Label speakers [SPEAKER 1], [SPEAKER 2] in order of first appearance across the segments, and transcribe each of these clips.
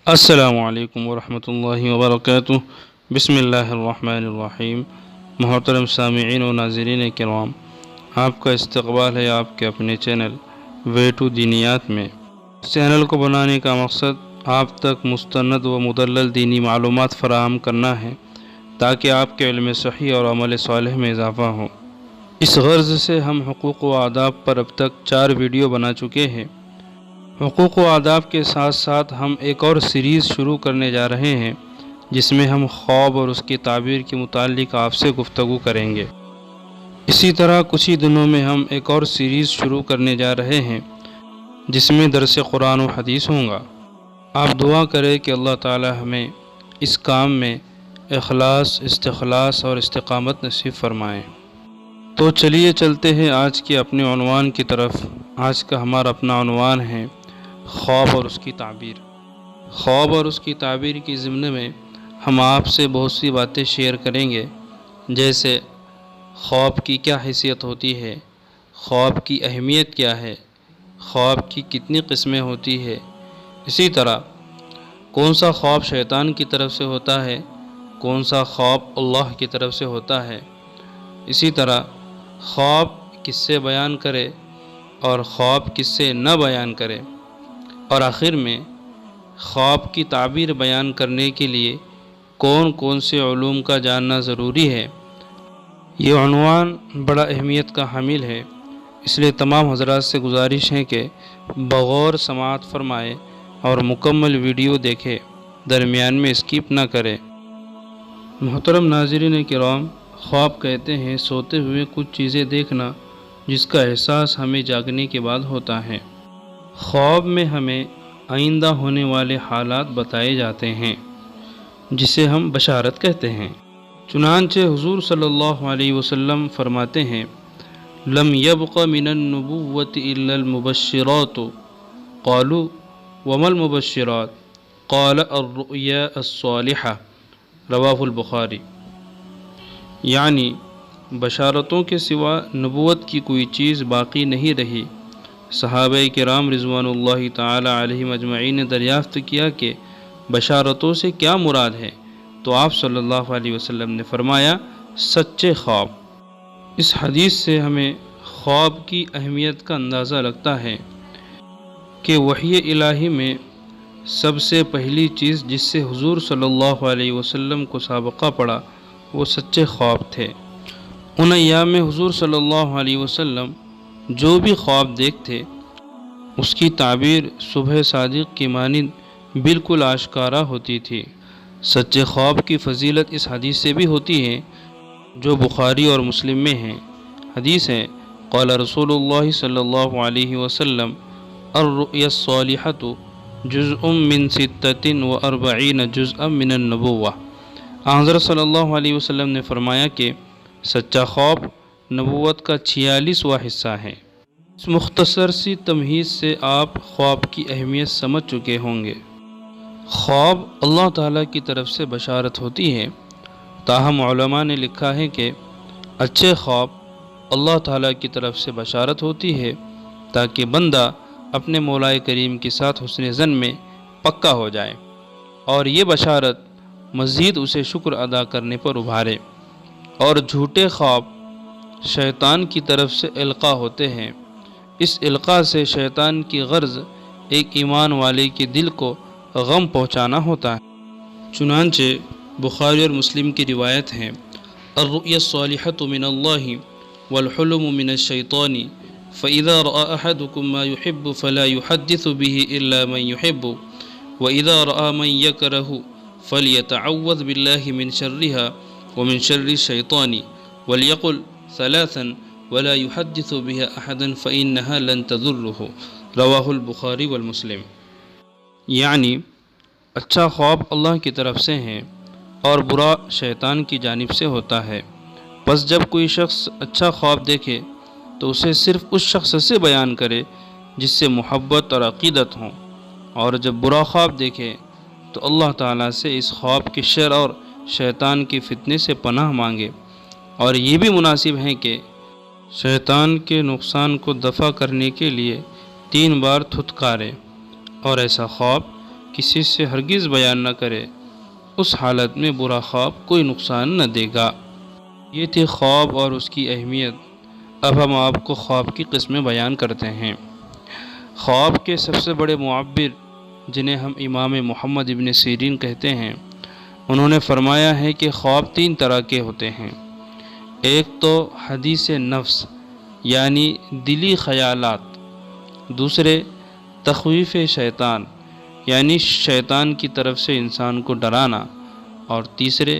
[SPEAKER 1] السلام علیکم ورحمۃ اللہ وبرکاتہ۔ بسم اللہ الرحمن الرحیم۔ محترم سامعین و ناظرین کرام، آپ کا استقبال ہے آپ کے اپنے چینل وے ٹو دینیات میں۔ اس چینل کو بنانے کا مقصد آپ تک مستند و مدلل دینی معلومات فراہم کرنا ہے تاکہ آپ کے علم صحیح اور عمل صالح میں اضافہ ہو۔ اس غرض سے ہم حقوق و آداب پر اب تک 4 ویڈیو بنا چکے ہیں۔ حقوق و آداب کے ساتھ ساتھ ہم ایک اور سیریز شروع کرنے جا رہے ہیں جس میں ہم خواب اور اس کی تعبیر کے متعلق آپ سے گفتگو کریں گے۔ اسی طرح کچھ ہی دنوں میں ہم ایک اور سیریز شروع کرنے جا رہے ہیں جس میں درس قرآن و حدیث ہوں گا۔ آپ دعا کریں کہ اللہ تعالی ہمیں اس کام میں اخلاص، استخلاص اور استقامت نصیب فرمائیں۔ تو چلیے چلتے ہیں آج کے اپنے عنوان کی طرف۔ آج کا ہمارا اپنا عنوان ہے خواب اور اس کی تعبیر۔ خواب اور اس کی تعبیر کی ضمن میں ہم آپ سے بہت سی باتیں شیئر کریں گے، جیسے خواب کی کیا حیثیت ہوتی ہے، خواب کی اہمیت کیا ہے، خواب کی کتنی قسمیں ہوتی ہے، اسی طرح کون سا خواب شیطان کی طرف سے ہوتا ہے، کون سا خواب اللہ کی طرف سے ہوتا ہے، اسی طرح خواب کس سے بیان کرے اور خواب کس سے نہ بیان کرے، اور آخر میں خواب کی تعبیر بیان کرنے کے لیے کون کون سے علوم کا جاننا ضروری ہے۔ یہ عنوان بڑا اہمیت کا حامل ہے، اس لیے تمام حضرات سے گزارش ہے کہ بغور سماعت فرمائے اور مکمل ویڈیو دیکھے، درمیان میں اسکپ نہ کرے۔ محترم ناظرین کرام، خواب کہتے ہیں سوتے ہوئے کچھ چیزیں دیکھنا جس کا احساس ہمیں جاگنے کے بعد ہوتا ہے۔ خواب میں ہمیں آئندہ ہونے والے حالات بتائے جاتے ہیں جسے ہم بشارت کہتے ہیں۔ چنانچہ حضور صلی اللہ علیہ وسلم فرماتے ہیں لم يبق من النبوة الا المبشرات قالوا وما المبشرات قال الرؤيا الصالحة رواہ البخاری۔ یعنی بشارتوں کے سوا نبوت کی کوئی چیز باقی نہیں رہی۔ صحابہ کرام رضوان اللہ تعالی علیہم اجمعین نے دریافت کیا کہ بشارتوں سے کیا مراد ہے، تو آپ صلی اللہ علیہ وسلم نے فرمایا سچے خواب۔ اس حدیث سے ہمیں خواب کی اہمیت کا اندازہ لگتا ہے کہ وحی الہی میں سب سے پہلی چیز جس سے حضور صلی اللہ علیہ وسلم کو سابقہ پڑا وہ سچے خواب تھے۔ ان ایام میں حضور صلی اللہ علیہ وسلم جو بھی خواب دیکھتے اس کی تعبیر صبح صادق کی مانند بالکل آشکارا ہوتی تھی۔ سچے خواب کی فضیلت اس حدیث سے بھی ہوتی ہے جو بخاری اور مسلم میں ہے۔ حدیث ہے قال رسول اللہ صلی اللہ علیہ وسلم الرؤیا الصالحۃ جزء من 46 جزءا من النبوہ۔ حضرت صلی اللہ علیہ وسلم نے فرمایا کہ سچا خواب نبوت کا 46واں حصہ ہے۔ اس مختصر سی تمہید سے آپ خواب کی اہمیت سمجھ چکے ہوں گے۔ خواب اللہ تعالیٰ کی طرف سے بشارت ہوتی ہے، تاہم علماء نے لکھا ہے کہ اچھے خواب اللہ تعالیٰ کی طرف سے بشارت ہوتی ہے تاکہ بندہ اپنے مولا کریم کے ساتھ حسن ظن میں پکا ہو جائے اور یہ بشارت مزید اسے شکر ادا کرنے پر ابھارے۔ اور جھوٹے خواب شیطان کی طرف سے القاء ہوتے ہیں۔ اس القاء سے شیطان کی غرض ایک ایمان والے کے دل کو غم پہنچانا ہوتا ہے۔ چنانچہ بخاری اور مسلم کی روایت ہے الرؤیا الصالحۃ من اللہ والحلم من الشیطان فإذا رأى أحدكم ما يحب فلا يحدث به إلا من يحب وإذا رأى من يكره فليتعوذ بالله من شرها ومن شر الشيطان وليقل 3 ولا يحدث بها أحدا فإنها لن تضره رواہ البخاری والمسلم۔ یعنی اچھا خواب اللہ کی طرف سے ہے اور برا شیطان کی جانب سے ہوتا ہے۔ بس جب کوئی شخص اچھا خواب دیکھے تو اسے صرف اس شخص سے بیان کرے جس سے محبت اور عقیدت ہوں، اور جب برا خواب دیکھے تو اللہ تعالیٰ سے اس خواب کے شر اور شیطان کے فتنے سے پناہ مانگے، اور یہ بھی مناسب ہے کہ شیطان کے نقصان کو دفع کرنے کے لیے 3 بار تھتکارے، اور ایسا خواب کسی سے ہرگز بیان نہ کرے، اس حالت میں برا خواب کوئی نقصان نہ دے گا۔ یہ تھی خواب اور اس کی اہمیت۔ اب ہم آپ کو خواب کی قسمیں بیان کرتے ہیں۔ خواب کے سب سے بڑے معبر، جنہیں ہم امام محمد ابن سیرین کہتے ہیں، انہوں نے فرمایا ہے کہ خواب 3 طرح کے ہوتے ہیں۔ ایک تو حدیث نفس یعنی دلی خیالات، دوسرے تخویف شیطان یعنی شیطان کی طرف سے انسان کو ڈرانا، اور تیسرے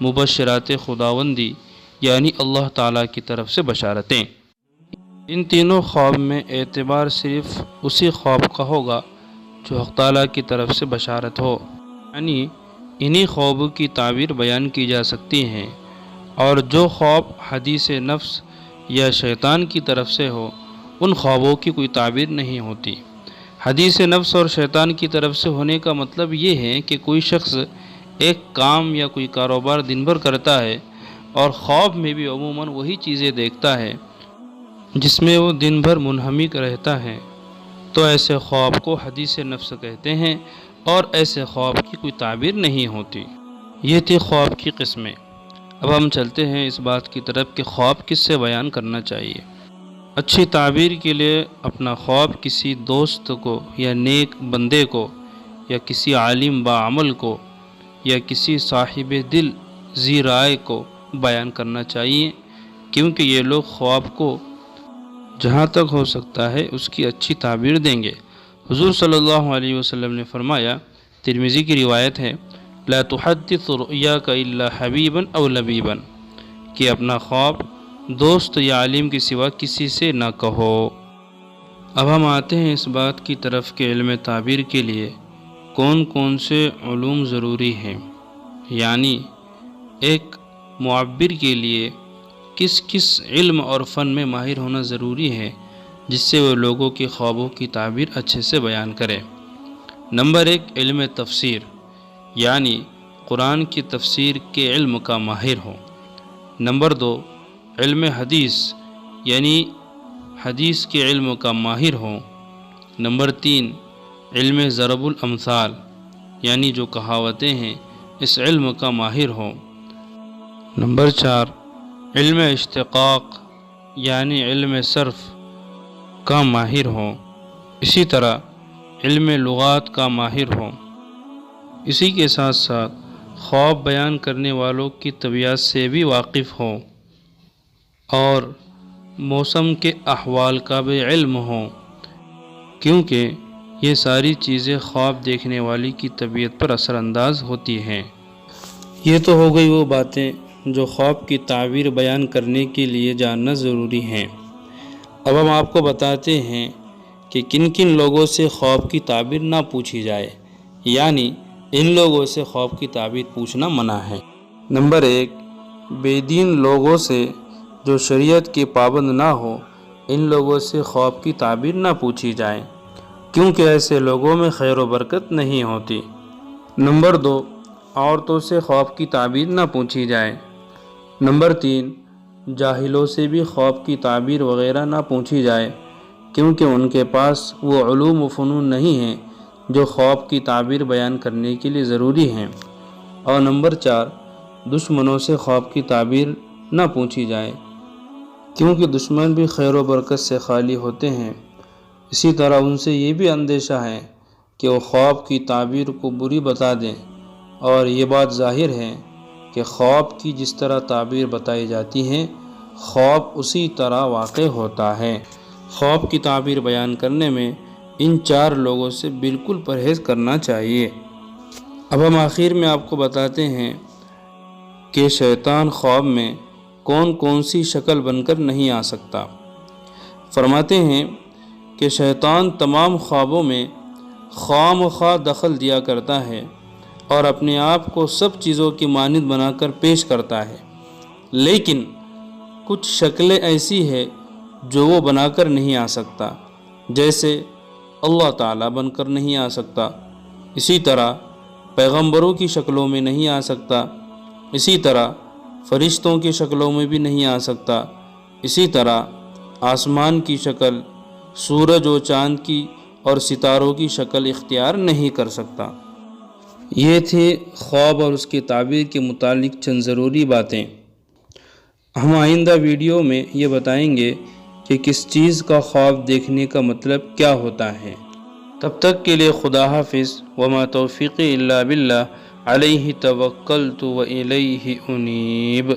[SPEAKER 1] مبشرات خداوندی یعنی اللہ تعالیٰ کی طرف سے بشارتیں۔ ان تینوں خواب میں اعتبار صرف اسی خواب کا ہوگا جو حق تعالیٰ کی طرف سے بشارت ہو، یعنی انہی خوابوں کی تعبیر بیان کی جا سکتی ہے، اور جو خواب حدیث نفس یا شیطان کی طرف سے ہو ان خوابوں کی کوئی تعبیر نہیں ہوتی۔ حدیث نفس اور شیطان کی طرف سے ہونے کا مطلب یہ ہے کہ کوئی شخص ایک کام یا کوئی کاروبار دن بھر کرتا ہے اور خواب میں بھی عموماً وہی چیزیں دیکھتا ہے جس میں وہ دن بھر منہمک رہتا ہے، تو ایسے خواب کو حدیث نفس کہتے ہیں، اور ایسے خواب کی کوئی تعبیر نہیں ہوتی۔ یہ تھی خواب کی قسمیں۔ اب ہم چلتے ہیں اس بات کی طرف کہ خواب کس سے بیان کرنا چاہیے۔ اچھی تعبیر کے لیے اپنا خواب کسی دوست کو یا نیک بندے کو یا کسی عالم باعمل کو یا کسی صاحب دل ذی رائے کو بیان کرنا چاہیے، کیونکہ یہ لوگ خواب کو جہاں تک ہو سکتا ہے اس کی اچھی تعبیر دیں گے۔ حضور صلی اللہ علیہ وسلم نے فرمایا، ترمذی کی روایت ہے، لا تحدث رؤیاک الا حبیبا او لبیبا، کہ اپنا خواب دوست یا عالم کے سوا کسی سے نہ کہو۔ اب ہم آتے ہیں اس بات کی طرف کہ علم تعبیر کے لیے کون کون سے علوم ضروری ہیں، یعنی ایک معبر کے لیے کس کس علم اور فن میں ماہر ہونا ضروری ہے جس سے وہ لوگوں کے خوابوں کی تعبیر اچھے سے بیان کرے۔ نمبر 1، علم تفسیر، یعنی قرآن کی تفسیر کے علم کا ماہر ہو۔ نمبر 2، علم حدیث، یعنی حدیث کے علم کا ماہر ہو۔ نمبر 3، علم ضرب الامثال، یعنی جو کہاوتیں ہیں اس علم کا ماہر ہو۔ نمبر 4، علم اشتقاق، یعنی علم صرف کا ماہر ہو۔ اسی طرح علم لغات کا ماہر ہو۔ اسی کے ساتھ ساتھ خواب بیان کرنے والوں کی طبیعت سے بھی واقف ہو اور موسم کے احوال کا بھی علم ہو، کیونکہ یہ ساری چیزیں خواب دیکھنے والی کی طبیعت پر اثر انداز ہوتی ہیں۔ یہ تو ہو گئی وہ باتیں جو خواب کی تعبیر بیان کرنے کے لیے جاننا ضروری ہیں۔ اب ہم آپ کو بتاتے ہیں کہ کن کن لوگوں سے خواب کی تعبیر نہ پوچھی جائے، یعنی ان لوگوں سے خواب کی تعبیر پوچھنا منع ہے۔ نمبر 1، بے دین لوگوں سے جو شریعت کے پابند نہ ہو، ان لوگوں سے خواب کی تعبیر نہ پوچھی جائے، کیونکہ ایسے لوگوں میں خیر و برکت نہیں ہوتی۔ نمبر 2، عورتوں سے خواب کی تعبیر نہ پوچھی جائے۔ نمبر 3، جاہلوں سے بھی خواب کی تعبیر وغیرہ نہ پوچھی جائے، کیونکہ ان کے پاس وہ علوم و فنون نہیں ہیں جو خواب کی تعبیر بیان کرنے کے لیے ضروری ہیں۔ اور نمبر 4، دشمنوں سے خواب کی تعبیر نہ پوچھی جائے، کیونکہ دشمن بھی خیر و برکت سے خالی ہوتے ہیں۔ اسی طرح ان سے یہ بھی اندیشہ ہے کہ وہ خواب کی تعبیر کو بری بتا دیں، اور یہ بات ظاہر ہے کہ خواب کی جس طرح تعبیر بتائی جاتی ہے خواب اسی طرح واقع ہوتا ہے۔ خواب کی تعبیر بیان کرنے میں ان 4 لوگوں سے بالکل پرہیز کرنا چاہیے۔ اب ہم آخر میں آپ کو بتاتے ہیں کہ شیطان خواب میں کون کون سی شکل بن کر نہیں آ سکتا۔ فرماتے ہیں کہ شیطان تمام خوابوں میں خواہ مخواہ دخل دیا کرتا ہے اور اپنے آپ کو سب چیزوں کی مانند بنا کر پیش کرتا ہے، لیکن کچھ شکلیں ایسی ہیں جو وہ بنا کر نہیں آ سکتا، جیسے اللہ تعالیٰ بن کر نہیں آ سکتا، اسی طرح پیغمبروں کی شکلوں میں نہیں آ سکتا، اسی طرح فرشتوں کی شکلوں میں بھی نہیں آ سکتا، اسی طرح آسمان کی شکل، سورج و چاند کی اور ستاروں کی شکل اختیار نہیں کر سکتا۔ یہ تھے خواب اور اس کی تعبیر کے متعلق چند ضروری باتیں۔ ہم آئندہ ویڈیو میں یہ بتائیں گے کہ کس چیز کا خواب دیکھنے کا مطلب کیا ہوتا ہے۔ تب تک کے لیے خدا حافظ۔ وما توفیقی الا باللہ، علیہ توکلت و الیہ انیب۔